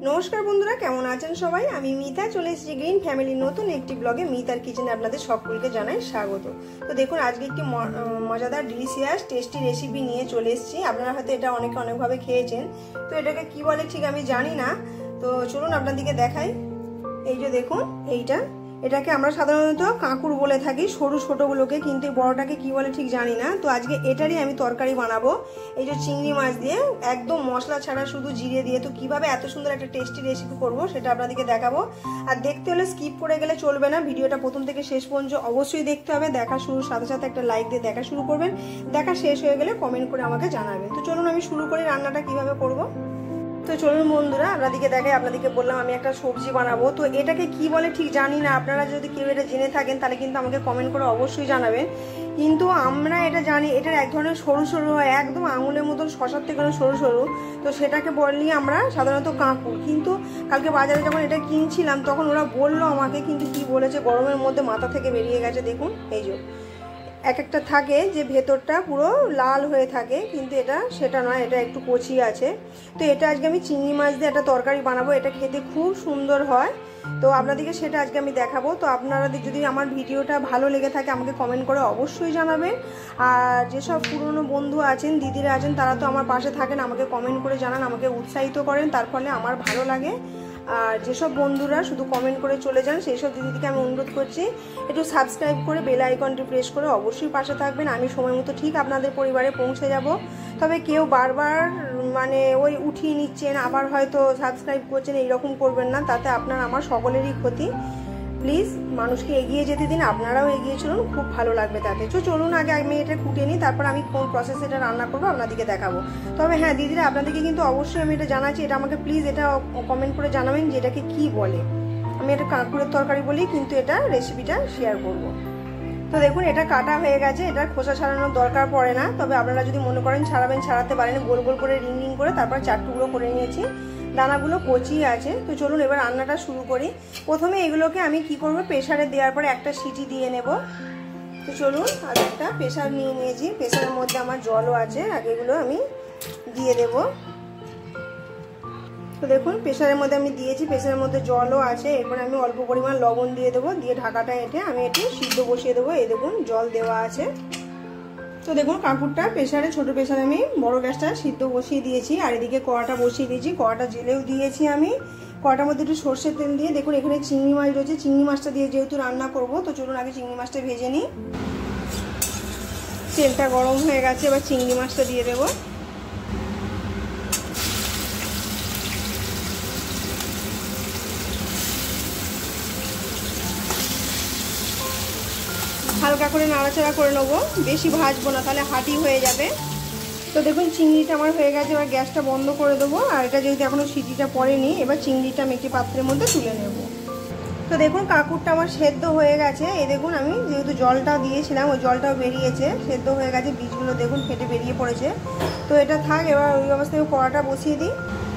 নমস্কার বন্ধুরা, কেমন আছেন সবাই? আমি মিতা চলে এসেছি গ্রিন ফ্যামিলির নতুন একটি ব্লগে। মিতার কিচেনে আপনাদের সকলকে জানাই স্বাগত। তো দেখুন, আজকে একটি মজাদার ডিলিশিয়াস টেস্টি রেসিপি নিয়ে চলে এসেছি। আপনারা হয়তো এটা অনেকভাবে খেয়েছেন, তো এটাকে কি বলে ঠিক আমি জানি না। তো চলুন আপনাদেরকে দেখাই। এই যে দেখুন, এটাকে আমরা সাধারণত কাঁকুর বলে থাকি, সরু ছোটগুলোকে, কিন্তু বড়টাকে কি বলে ঠিক জানি না। তো আজকে এটারই আমি তরকারি বানাবো, এই যে চিংড়ি মাছ দিয়ে, একদম মশলা ছাড়া, শুধু জিরে দিয়ে। তো কিভাবে এত সুন্দর একটা টেস্টি রেসিপি করব সেটা আপনাদেরকে দেখাবো। আর দেখতে হলে স্কিপ করে গেলে চলবে না, ভিডিওটা প্রথম থেকে শেষ পর্যন্ত অবশ্যই দেখতে হবে। দেখা শুরুর সাথে সাথে একটা লাইক দিয়ে দেখা শুরু করবেন, দেখা শেষ হয়ে গেলে কমেন্ট করে আমাকে জানাবেন। তো চলুন আমি শুরু করি রান্নাটা কিভাবে করব। তো চলুন বন্ধুরা, আপনাদেরকে দেখাই। আপনাদেরকে বললাম আমি একটা সবজি বানাবো, তো এটাকে কি বলে ঠিক জানি না। আপনারা যদি কেউ এটা জেনে থাকেন তাহলে কিন্তু আমাকে কমেন্ট করে অবশ্যই জানাবেন। কিন্তু আমরা এটা জানি, এটার এক ধরনের সরু সরু হয়, একদম আঙুলের মতন, শশার থেকে সরু সরু। তো সেটাকে বললি আমরা সাধারণত কাঁকুর। কিন্তু কালকে বাজারে যখন এটা কিনছিলাম তখন ওরা বললো আমাকে, কিন্তু কি বলেছে, গরমের মধ্যে মাথা থেকে বেরিয়ে গেছে। দেখুন, এই যে এক একটা থাকে যে ভেতরটা পুরো লাল হয়ে থাকে, কিন্তু এটা সেটা নয়, এটা একটু কচি আছে। তো এটা আজকে আমি চিংড়ি মাছ দিয়ে একটা তরকারি বানাবো, এটা খেতে খুব সুন্দর হয়। তো আপনাদেরকে সেটা আজকে আমি দেখাবো। তো আপনারা যদি আমার ভিডিওটা ভালো লেগে থাকে আমাকে কমেন্ট করে অবশ্যই জানাবেন। আর যেসব পুরনো বন্ধু আছেন, দিদিরা আছেন, তারা তো আমার পাশে থাকেন, আমাকে কমেন্ট করে জানান, আমাকে উৎসাহিত করেন, তার ফলে আমার ভালো লাগে। আর যেসব বন্ধুরা শুধু কমেন্ট করে চলে যান, সেই সব দিদিকে আমি অনুরোধ করছি একটু সাবস্ক্রাইব করে বেল আইকনটি প্রেস করে অবশ্যই পাশে থাকবেন। আমি সময় মতো ঠিক আপনাদের পরিবারে পৌঁছে যাব। তবে কেউ বারবার ওই উঠিয়ে নিচ্ছেন, আবার হয়তো সাবস্ক্রাইব করছেন, এইরকম করবেন না, তাতে আপনার আমার সকলেরই ক্ষতি। প্লিজ মানুষকে এগিয়ে যেতে দিন, আপনারাও এগিয়ে চলুন, খুব ভালো লাগবে তাতে। তো চলুন আগে আমি এটা কুটিয়ে নিই, তারপর আমি কোন প্রসেসে এটা রান্না করবো আপনাদেরকে দেখাবো। তবে হ্যাঁ দিদিরা, আপনাদেরকে কিন্তু অবশ্যই আমি এটা জানাচ্ছি, এটা আমাকে প্লিজ এটা কমেন্ট করে জানাবেন যে এটাকে কি বলে। আমি এটা কাঁকুরের তরকারি বলি, কিন্তু এটা রেসিপিটা শেয়ার করব। তো দেখুন, এটা কাটা হয়ে গেছে, এটার খোসা ছাড়ানোর দরকার পড়ে না। তবে আপনারা যদি মনে করেন ছাড়াবেন, ছাড়াতে পারেন। গোল গোল করে রিং করে তারপর 4 টুকরো করে নিয়েছি, দানাগুলো কচি আছে। তো চলুন এবার রান্নাটা শুরু করি। প্রথমে এগুলোকে আমি কি করব, প্রেসারে দেওয়ার পরে একটা সিটি দিয়ে নেব। তো চলুন, আর একটা প্রেসার নিয়ে নিয়েছি, প্রেসারের মধ্যে আমার জলও আছে, আগে এগুলো আমি দিয়ে দেব। তো দেখুন, প্রেসারের মধ্যে আমি দিয়েছি, প্রেসারের মধ্যে জলও আছে। এরপর আমি অল্প পরিমাণ লবণ দিয়ে দেবো, দিয়ে ঢাকাটা এঁটে আমি একটু সিদ্ধ বসিয়ে দেবো। এই দেখুন, জল দেওয়া আছে। তো দেখুন, কাঁকুরটা প্রেসারে, ছোট প্রেসারে আমি বড় গ্যাসটা সিদ্ধ বসিয়ে দিয়েছি। আর এদিকে কড়াটা বসিয়ে দিয়েছি, কড়াটা জেলেও দিয়েছি আমি। কড়াটার মধ্যে একটু সর্ষের তেল দিয়ে, দেখুন এখানে চিংড়ি মাছ রয়েছে, চিংড়ি মাছটা দিয়ে যেহেতু রান্না করব, তো চলুন আগে চিংড়ি মাছটা ভেজে নিই। তেলটা গরম হয়ে গেছে, এবার চিংড়ি মাছটা দিয়ে দেবো। হালকা করে নাড়াচাড়া করে নেবো, বেশি ভাজবো না, তাহলে হাঁটি হয়ে যাবে। তো দেখুন, চিংড়িটা আমার হয়ে গেছে, এবার গ্যাসটা বন্ধ করে দেবো। আর এটা যেহেতু এখনো সিটিটা পড়েনি, এবার চিংড়িটা আমি একটি পাত্রের মধ্যে তুলে নেব। তো দেখুন, কাঁকুরটা আমার সেদ্ধ হয়ে গেছে। এই দেখুন, আমি যেহেতু জলটা দিয়েছিলাম, ওই জলটাও বেরিয়েছে, সেদ্ধ হয়ে গেছে, বীজগুলো দেখুন ফেটে বেরিয়ে পড়েছে। তো এটা থাক, এবার ওই অবস্থায় কড়াটা বসিয়ে দিই।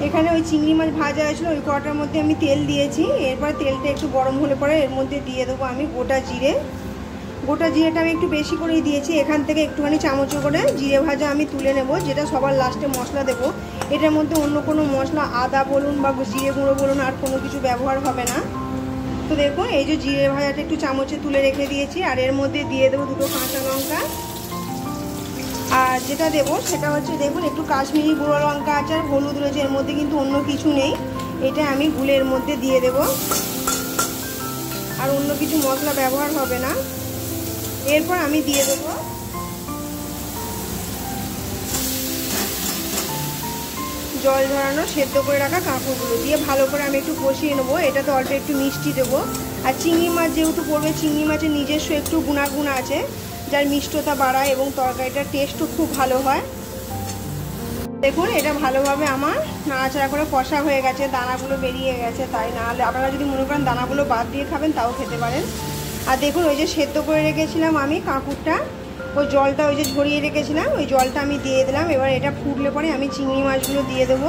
এখানে ওই চিংড়ি মাছ ভাজা হয়েছিল, ওই কড়াটার মধ্যে আমি তেল দিয়েছি। এরপর তেলটা একটু গরম হলে পরে এর মধ্যে দিয়ে দেবো আমি গোটা জিরে। গোটা জিরেটা আমি একটু বেশি করেই দিয়েছি, এখান থেকে একটুখানি চামচ করে জিরে ভাজা আমি তুলে নেব, যেটা সবার লাস্টে মশলা দেবো। এটার মধ্যে অন্য কোনো মশলা, আদা বলুন বা জিরে গুঁড়ো বলুন, আর কোনো কিছু ব্যবহার হবে না। তো দেখুন, এই যে জিরে ভাজাটা একটু চামচে তুলে রেখে দিয়েছি, আর এর মধ্যে দিয়ে দেবো 2 কাঁচা লঙ্কা। আর যেটা দেবো সেটা হচ্ছে, দেখুন একটু কাশ্মীরি গুঁড়ো লঙ্কা আছে, আর হলুদ রয়েছে, এর মধ্যে কিন্তু অন্য কিছু নেই। এটা আমি গুলের মধ্যে দিয়ে দেব, আর অন্য কিছু মশলা ব্যবহার হবে না। এরপর আমি দিয়ে দেব জল ঝরানো সেদ্ধ করে রাখা কাঁকুরগুলো, দিয়ে ভালো করে আমি একটু কষিয়ে নেবো। এটাতে অল্প একটু মিষ্টি দেবো। আর চিংড়ি মাছ যেহেতু পড়বে, চিংড়ি মাছের নিজস্ব একটু গুণাগুণ আছে, যার মিষ্টতা বাড়ায় এবং তরকারিটার টেস্টও খুব ভালো হয়। দেখুন, এটা ভালোভাবে আমার নাড়াচাড়া করে কষা হয়ে গেছে, দানাগুলো বেরিয়ে গেছে। তাই না হলে আপনারা যদি মনে করেন দানাগুলো বাদ দিয়ে খাবেন, তাও খেতে পারেন। আর দেখুন, ওই যে সেদ্ধ করে রেখেছিলাম আমি কাঁকুরটা, ওই জলটা ওই যে ঝরিয়ে রেখেছিলাম, ওই জলটা আমি দিয়ে দিলাম। এবার এটা ফুটলে পরে আমি চিংড়ি মাছগুলো দিয়ে দেবো,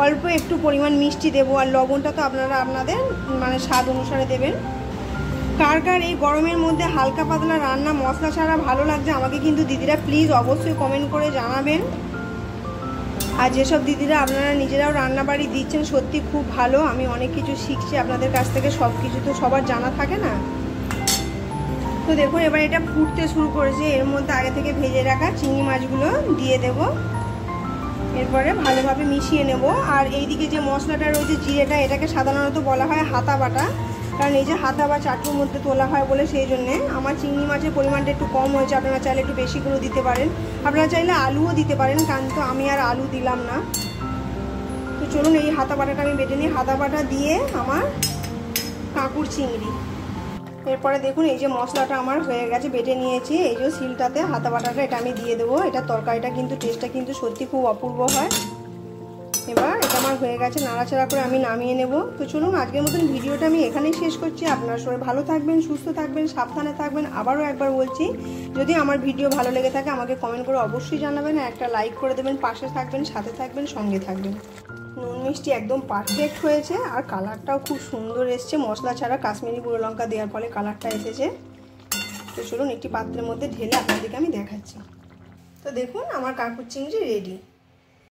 অল্প একটু পরিমাণ মিষ্টি দেবো। আর লবণটা তো আপনারা আপনাদের স্বাদ অনুসারে দেবেন। কার কার এই গরমের মধ্যে হালকা পাতলা রান্না মশলা ছাড়া ভালো লাগছে আমাকে কিন্তু দিদিরা প্লিজ অবশ্যই কমেন্ট করে জানাবেন। আর যেসব দিদিরা আপনারা নিজেরাও রান্নাবাড়ি দিচ্ছেন সত্যি খুব ভালো, আমি অনেক কিছু শিখছি আপনাদের কাছ থেকে, সব কিছু তো সবার জানা থাকে না। তো দেখুন এবার এটা ফুটতে শুরু করেছে, এর মধ্যে আগে থেকে ভেজে রাখা চিংড়ি মাছগুলো দিয়ে দেব, এরপরে ভালোভাবে মিশিয়ে নেব। আর এইদিকে যে মশলাটা রয়েছে জিরেটা, এটাকে সাধারণত বলা হয় হাতা বাটা, কারণ এই যে হাতা বা চাটুর মধ্যে তোলা হয় বলে সেই জন্যে। আমার চিংড়ি মাছের পরিমাণটা একটু কম হয়েছে, আপনারা চাইলে একটু বেশি করে দিতে পারেন, আপনারা চাইলে আলুও দিতে পারেন, কারণ তো আমি আর আলু দিলাম না। তো চলুন এই হাতা বাটাটা আমি বেটে নিই। হাতা বাটা দিয়ে আমার কাঁকুর চিংড়ি, এরপরে দেখুন এই যে মশলাটা আমার হয়ে গেছে, বেটে নিয়েছি, এই যে শিলটাতে হাতা বাটাটা এটা আমি দিয়ে দেবো। এটা তরকারিটা কিন্তু টেস্টটা কিন্তু সত্যি খুব অপূর্ব হয়। এবার এটা আমার হয়ে গেছে, নাড়াচাড়া করে আমি নামিয়ে নেব। তো চলুন আজকের মতন ভিডিওটা আমি এখানেই শেষ করছি। আপনারা সবাই ভালো থাকবেন, সুস্থ থাকবেন, সাবধানে থাকবেন। আবারও একবার বলছি, যদি আমার ভিডিও ভালো লেগে থাকে আমাকে কমেন্ট করে অবশ্যই জানাবেন, আর একটা লাইক করে দেবেন, পাশে থাকবেন, সাথে থাকবেন, সঙ্গে থাকবেন। নুন মিষ্টি একদম পারফেক্ট হয়েছে, আর কালারটাও খুব সুন্দর এসছে, মশলা ছাড়া কাশ্মীরি গুঁড়ো লঙ্কা দেওয়ার ফলে কালারটা এসেছে। তো চলুন একটি পাত্রের মধ্যে ঢেলে আপনাদেরকে আমি দেখাচ্ছি। তো দেখুন আমার কাঁকুর চিংড়ি রেডি।